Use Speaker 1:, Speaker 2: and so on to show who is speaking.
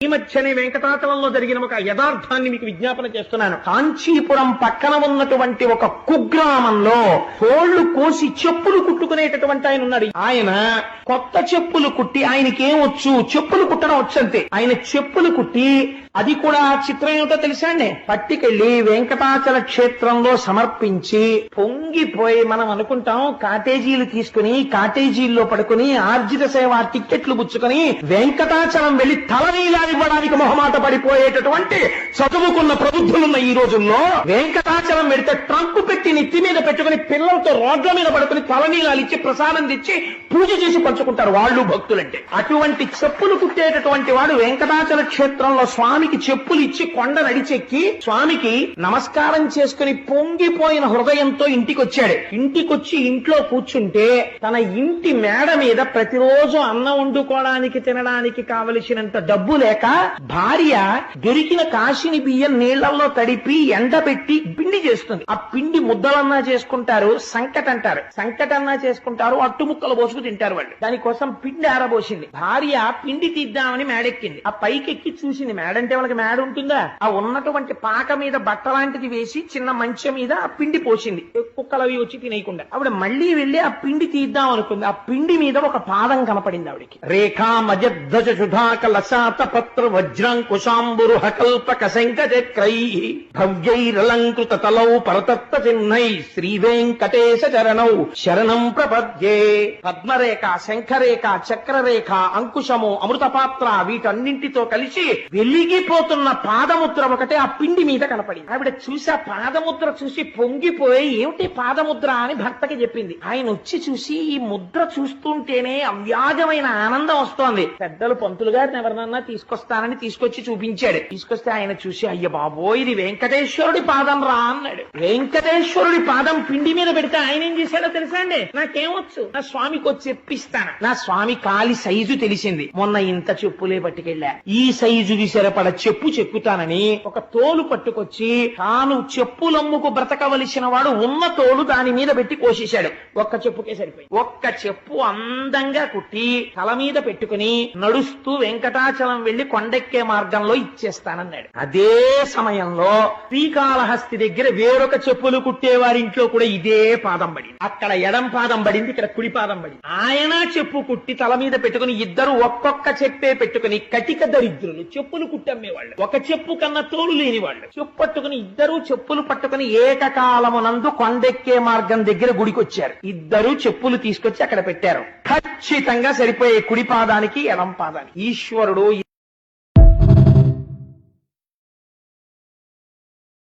Speaker 1: ఈ మధ్యనే వెంకటాచలంలో జరిగిన ఒక యథార్థాన్ని మీకు విజ్ఞాపన చేస్తున్నాను. కాంచీపురం పక్కన ఉన్నటువంటి ఒక కుగ్రామంలో తోళ్లు కోసి చెప్పులు కుట్టుకునేటటువంటి ఆయన ఉన్నాడు. ఆయన కొత్త చెప్పులు కుట్టి, ఆయనకేం వచ్చు, చెప్పులు కుట్టడం వచ్చంతే. ఆయన చెప్పులు కుట్టి, అది కూడా చిత్రం ఏమిటో తెలుసా అండి, పట్టికెళ్లి వెంకటాచల క్షేత్రంలో సమర్పించి పొంగిపోయి, మనం అనుకుంటాం కాటేజీలు తీసుకుని కాటేజీల్లో పడుకుని ఆర్జిత సేవ టిక్కెట్లు పుచ్చుకొని వెంకటాచలం వెళ్లి తలనీలాడివ్వడానికి మొహమాట పడిపోయేటటువంటి చదువుకున్న ప్రబుద్ధులున్న ఈ రోజుల్లో వెంకటాచలం వెళితే ట్రంక్ పెట్టి నెత్తి మీద పెట్టుకుని పిల్లలతో రోడ్ల మీద పడుకుని తలనీలాలు ఇచ్చి ప్రసాదం తెచ్చి పూజ చేసి పంచుకుంటారు వాళ్ళు భక్తులంటే. అటువంటి చెప్పులు కుట్టేటటువంటి వాడు వెంకటాచల క్షేత్రంలో స్వామికి చెప్పులు ఇచ్చి కొండ నడిచెక్కి స్వామికి నమస్కారం చేసుకుని పొంగిపోయిన హృదయంతో ఇంటికొచ్చాడు. ఇంటికొచ్చి ఇంట్లో కూర్చుంటే తన ఇంటి మేడ మీద ప్రతిరోజు అన్నం వండుకోవడానికి తినడానికి కావలసినంత డబ్బు లేక భార్య దొరికిన కాశీని బియ్యం నీళ్లలో తడిపి ఎండబెట్టి పిండి చేస్తుంది. ఆ పిండి ముద్దలన్నా చేసుకుంటారు, సంకటంటారు, సంకటన్నా చేసుకుంటారు, అట్టుముక్కలు పోసుకు తింటారు వాళ్ళు. దానికోసం పిండి ఆరబోసింది. భార్య పిండి తీద్దామని మేడెక్కింది. ఆ పైకెక్కి చూసింది. మేడంటే వాళ్ళకి మేడ ఉంటుందా, ఆ ఉన్నటువంటి పాక మీద బట్ట లాంటిది వేసి చిన్న మంచె మీద ఆ పిండి పోసింది, కుక్కలవి వచ్చి తినేయకుండా. ఆవిడ మళ్లీ వెళ్లి ఆ పిండి తీద్దాం అనుకుంది. ఆ పిండి మీద ఒక పాదం కనపడింది ఆవిడికి. రేఖా మజధ్వజ సుధాక లసాత పత్ర వజ్రాంకుశాంబురు హకల్పక శంఖచక్రై భవ్యైరలంకృత తలౌ పరతత్వ చిహ్నై శ్రీ వెంకటేశ చరణౌ శరణం ప్రపద్యే. పద్మరేఖ, శంఖరేఖ, చక్రరేఖ, అంకుశము, అమృతపాత్ర వీటన్నింటితో కలిసి వెలిగిపోతున్న పాదముద్ర ఒకటే ఆ పిండి మీద కనపడింది. ఆవిడ చూసి ఆ పాదముద్ర చూసి పొంగిపోయి ఏమిటి పాదముద్ర అని భర్తకి చెప్పింది. ఆయన వచ్చి చూసి ఈ ముద్ర చూస్తుంటేనే అవ్యాజమైన ఆనందం వస్తోంది. పెద్దలు పంతులు గారిని ఎవరినన్నా తీసుకొస్తానని తీసుకొచ్చి చూపించాడు. తీసుకొస్తే ఆయన చూసి అయ్య బాబోయ్ ఇది వెంకటేశ్వరుడి పాదం రా అన్నాడు. వెంకటేశ్వరుడి పాదం పిండి మీద పెడితే ఆయన ఏం చేశాడో తెలుసా అండి, నాకేమొచ్చు, నా స్వామికి వచ్చి చెప్పిస్తాను. నా స్వామి కాలి సైజు తెలిసింది. మొన్న ఇంత చెప్పులే పట్టుకెళ్ళా, ఈ సైజుకి సరిపడ చెప్పు చెక్కుతానని ఒక తోలు పట్టుకొచ్చి తాను చెప్పులమ్ముకు బ్రతకవలసిన వాడు ఉన్న తోలు దాని మీద పెట్టి కోసేశాడు. ఒక్క చెప్పుకే సరిపోయి. ఒక్క చెప్పు అందంగా కుట్టి తల మీద పెట్టుకుని నడుస్తూ వెంకటాచలం వెళ్లి కొండెక్కే మార్గంలో ఇచ్చేస్తానన్నాడు. అదే సమయంలో శ్రీకాళహస్తి దగ్గర వేరొక చెప్పులు కుట్టేవారింట్లో కూడా ఇదే పాదం పడింది. అక్కడ ఎడం పాదం పడింది, ఇక్కడ కుడి పాదం పడింది. ఆయన చెప్పు కుట్టి తల మీద పెట్టుకుని ఇద్దరు ఒక్కొక్క చెప్పే పెట్టుకుని కటిక దరిద్రులు చెప్పులు కుట్టమ్మేవాళ్ళు, ఒక చెప్పు కన్నా తోలు లేని వాళ్ళు చెప్పు పట్టుకుని ఇద్దరు చెప్పులు పట్టుకుని ఏకకాలమునందు కొండెక్కే మార్గం దగ్గర గుడికొచ్చారు. ఇద్దరు చెప్పులు తీసుకొచ్చి అక్కడ పెట్టారు. ఖచ్చితంగా సరిపోయే కుడి పాదానికి ఎడం పాదానికి. ఈశ్వరుడు